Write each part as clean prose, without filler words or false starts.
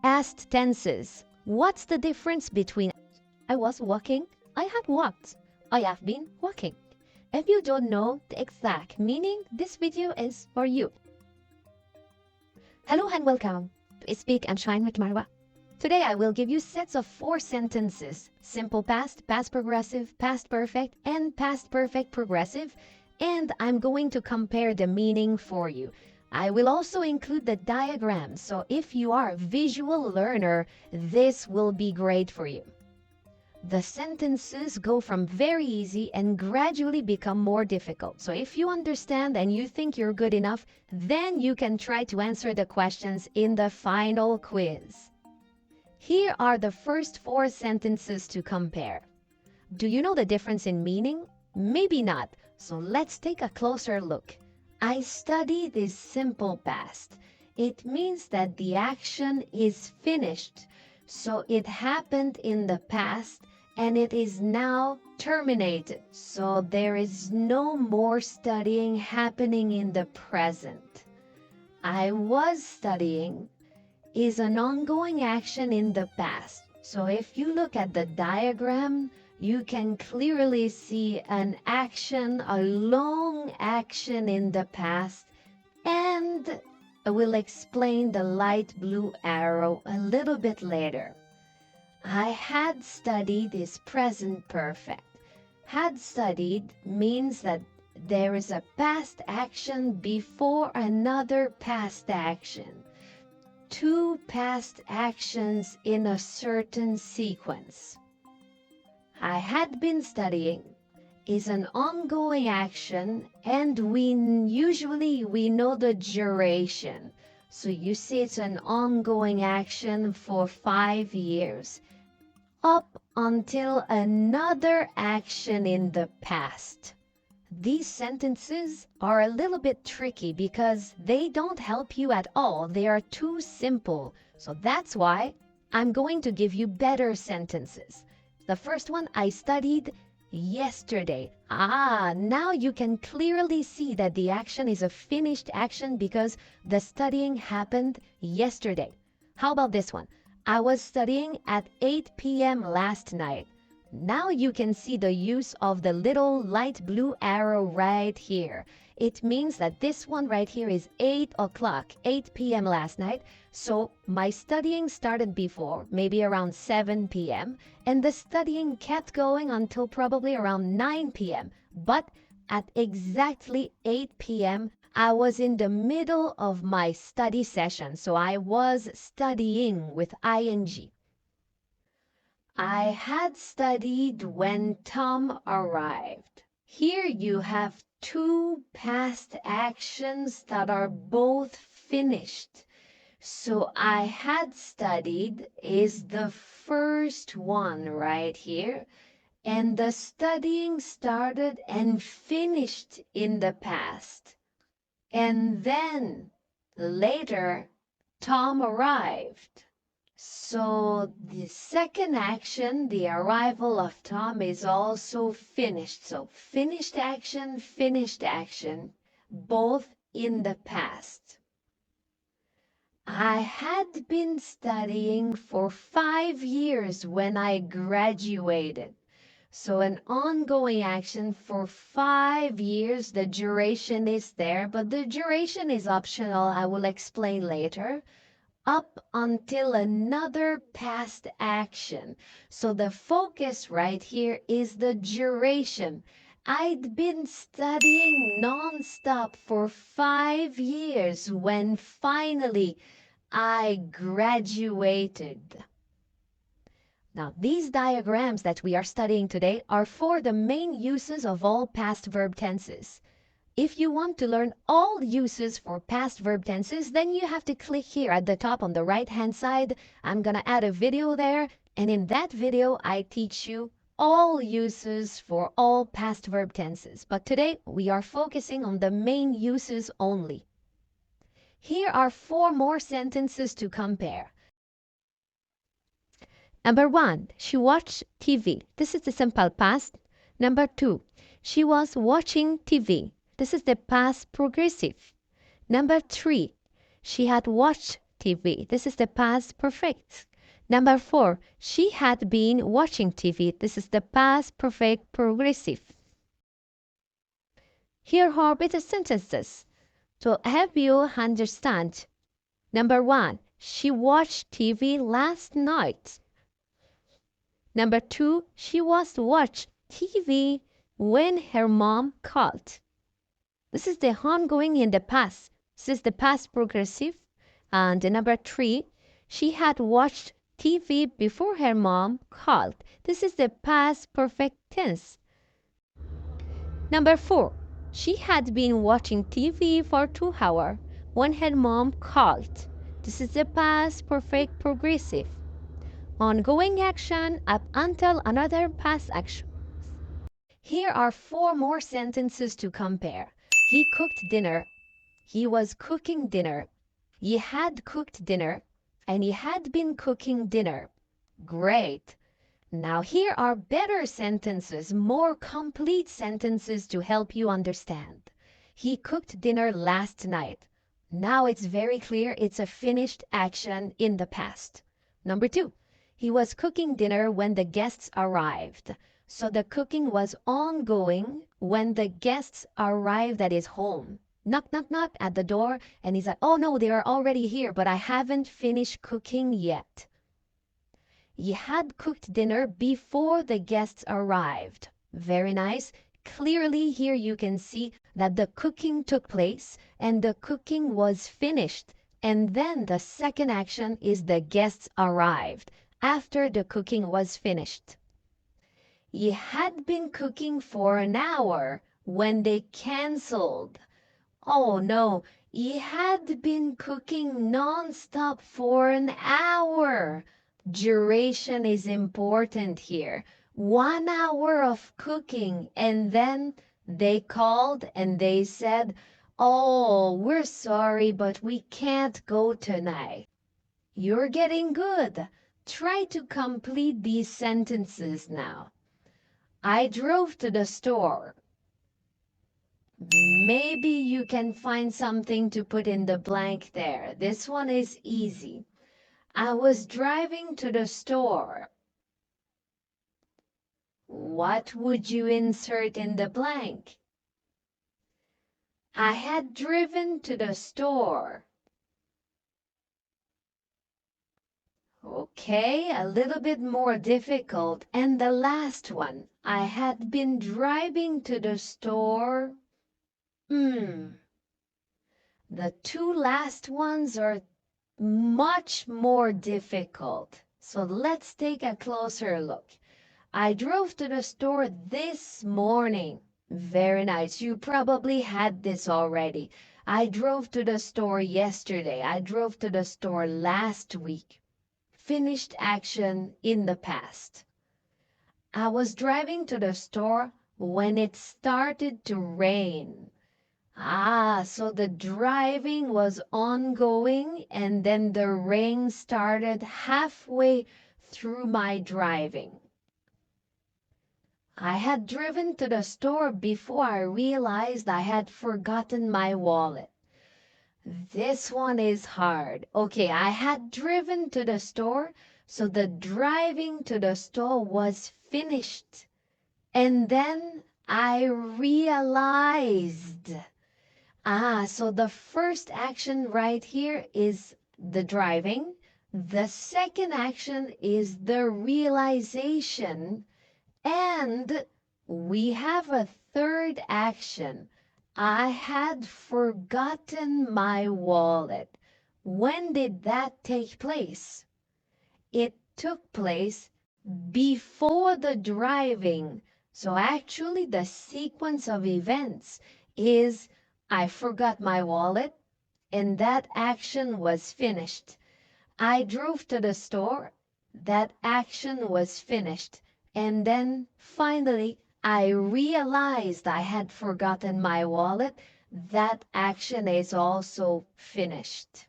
Past tenses. What's the difference between I was walking, I have walked, I have been walking? If you don't know the exact meaning, this video is for you. Hello and welcome to Speak and Shine with Marwa. Today I will give you sets of 4 sentences: simple past, past progressive, past perfect, and past perfect progressive, and I'm going to compare the meaning for you. I will also include the diagram, so if you are a visual learner, this will be great for you. The sentences go from very easy and gradually become more difficult. So if you understand and you think you're good enough, then you can try to answer the questions in the final quiz. Here are the first 4 sentences to compare. Do you know the difference in meaning? Maybe not, so let's take a closer look. I studied is simple past. It means that the action is finished, so it happened in the past and it is now terminated, so there is no more studying happening in the present. I was studying is an ongoing action in the past. So if you look at the diagram, you can clearly see an action, a long action in the past, and I will explain the light blue arrow a little bit later. I had studied is present perfect. Had studied means that there is a past action before another past action. 2 past actions in a certain sequence. I had been studying is an ongoing action, and we know the duration. So you see it's an ongoing action for 5 years, up until another action in the past. These sentences are a little bit tricky because they don't help you at all. They are too simple. So that's why I'm going to give you better sentences. The first one, I studied yesterday. Now you can clearly see that the action is a finished action because the studying happened yesterday. How about this one? I was studying at 8 p.m. last night. Now you can see the use of the little light blue arrow right here. It means that this one right here is 8 o'clock, 8 p.m. last night. So my studying started before, maybe around 7 p.m. and the studying kept going until probably around 9 p.m. But at exactly 8 p.m., I was in the middle of my study session. So I was studying with ing. I had studied when Tom arrived. Here you have 2 past actions that are both finished. So I had studied is the first one right here, and the studying started and finished in the past. And then later, Tom arrived. So the second action, the arrival of Tom, is also finished. So finished action, both in the past. I had been studying for 5 years when I graduated. So an ongoing action for 5 years, the duration is there, but the duration is optional. I will explain later. Up until another past action. So the focus right here is the duration. I'd been studying non-stop for 5 years when finally I graduated. Now, these diagrams that we are studying today are for the main uses of all past verb tenses. If you want to learn all uses for past verb tenses, then you have to click here at the top on the right-hand side. I'm going to add a video there, and in that video, I teach you all uses for all past verb tenses. But today, we are focusing on the main uses only. Here are 4 more sentences to compare. Number 1, she watched TV. This is the simple past. Number 2, she was watching TV. This is the past progressive. Number 3, she had watched TV. This is the past perfect. Number 4, she had been watching TV. This is the past perfect progressive. Here are better sentences to help you understand. Number 1, she watched TV last night. Number 2, she was watched TV when her mom called. This is the ongoing in the past. This is the past progressive. And number 3, she had watched TV before her mom called. This is the past perfect tense. Number 4, she had been watching TV for 2 hours when her mom called. This is the past perfect progressive. Ongoing action up until another past action. Here are 4 more sentences to compare. He cooked dinner. He was cooking dinner. He had cooked dinner. And he had been cooking dinner. Great. Now here are better sentences, more complete sentences to help you understand. He cooked dinner last night. Now it's very clear it's a finished action in the past. Number 2, he was cooking dinner when the guests arrived. So the cooking was ongoing when the guests arrived at his home. Knock, knock, knock at the door, and he's like, oh no, they are already here, but I haven't finished cooking yet. He had cooked dinner before the guests arrived. Very nice. Clearly here you can see that the cooking took place and the cooking was finished. And then the second action is the guests arrived after the cooking was finished. He had been cooking for an hour when they canceled. Oh no, he had been cooking non-stop for an hour. Duration is important here. 1 hour of cooking, and then they called and they said, oh, we're sorry, but we can't go tonight. You're getting good. Try to complete these sentences now. I drove to the store. Maybe you can find something to put in the blank there. This one is easy. I was driving to the store. What would you insert in the blank? I had driven to the store. Okay, a little bit more difficult. And the last one, I had been driving to the store. The 2 last ones are much more difficult. So let's take a closer look. I drove to the store this morning. Very nice. You probably had this already. I drove to the store yesterday. I drove to the store last week. Finished action in the past. I was driving to the store when it started to rain. So the driving was ongoing and then the rain started halfway through my driving. I had driven to the store before I realized I had forgotten my wallet. This one is hard. Okay, I had driven to the store, so the driving to the store was finished. And then I realized. So the first action right here is the driving. The second action is the realization. And we have a third action. I had forgotten my wallet. When did that take place? It took place before the driving. So actually the sequence of events is I forgot my wallet and that action was finished. I drove to the store. That action was finished. And then finally, I realized I had forgotten my wallet. That action is also finished.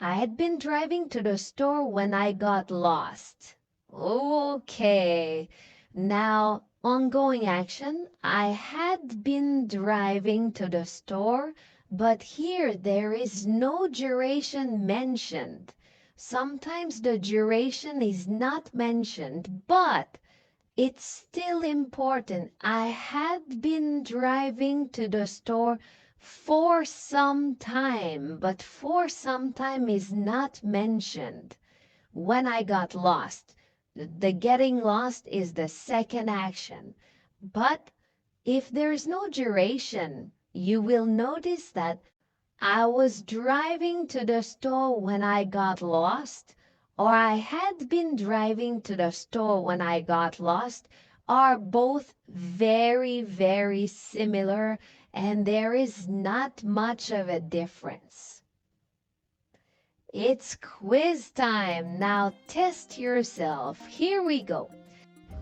I had been driving to the store when I got lost. Okay. Now, ongoing action. I had been driving to the store But here there is no duration mentioned. Sometimes the duration is not mentioned, but it's still important. I had been driving to the store for some time, but for some time is not mentioned. When I got lost, the getting lost is the second action. But if there's no duration, you will notice that I was driving to the store when I got lost, or I had been driving to the store when I got lost, are both very, very similar, and there is not much of a difference. It's quiz time. Now test yourself. Here we go.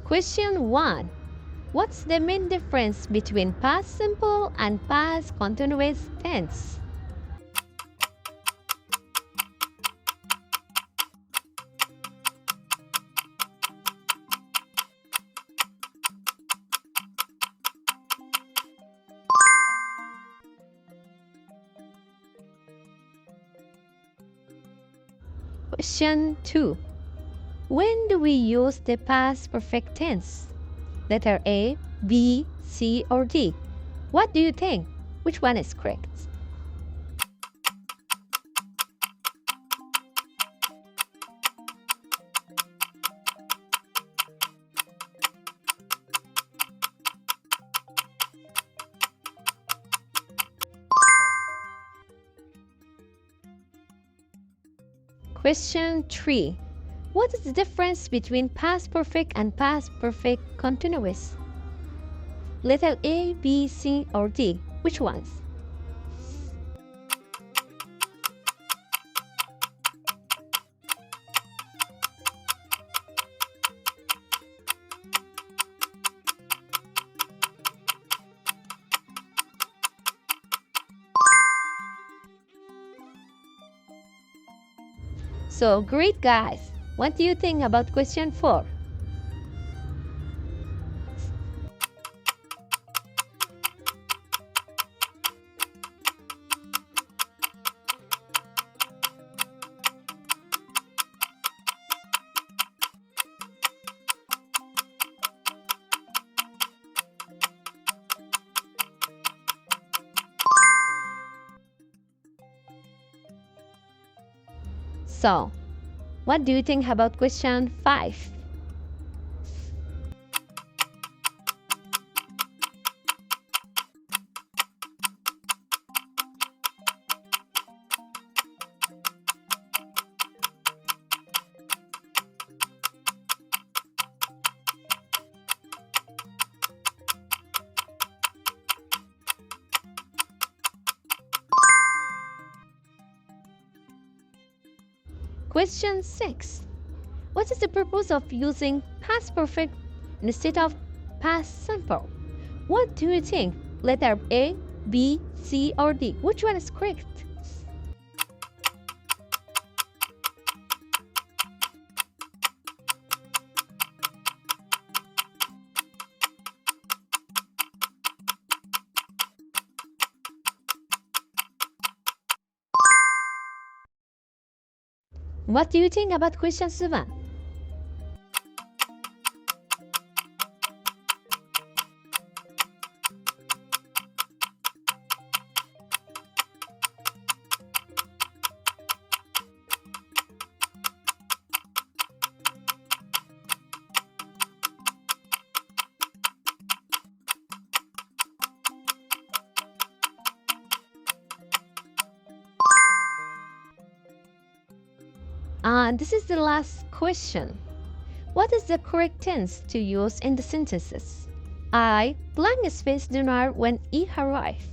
Question 1. What's the main difference between past simple and past continuous tense? Question 2. When do we use the past perfect tense? Letter A, B, C, or D? What do you think? Which one is correct? Question 3. What is the difference between past perfect and past perfect continuous? Letter A, B, C, or D? Which ones? So great, guys. What do you think about question 4? So, what do you think about question 5? Question 6. What is the purpose of using past perfect instead of past simple? What do you think? Letter A, B, C, or D? Which one is correct? What do you think about question 7? This is the last question. What is the correct tense to use in the sentences? I blank space dinner when he arrived.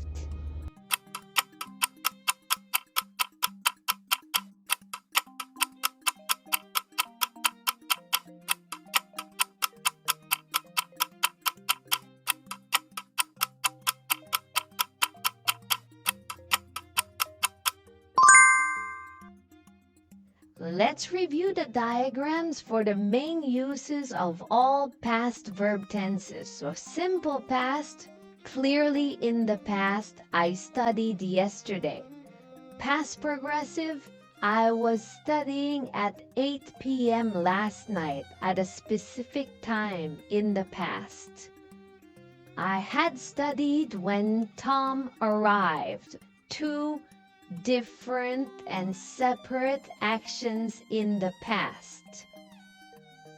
Let's review the diagrams for the main uses of all past verb tenses. So simple past, Clearly in the past, I studied yesterday. Past progressive, I was studying at 8 p.m. last night at a specific time in the past. I had studied when Tom arrived. Two different and separate actions in the past.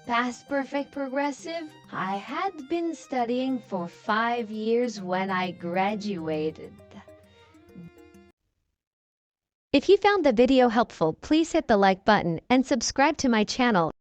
Past perfect progressive, I had been studying for 5 years when I graduated. If you found the video helpful, please hit the like button and subscribe to my channel.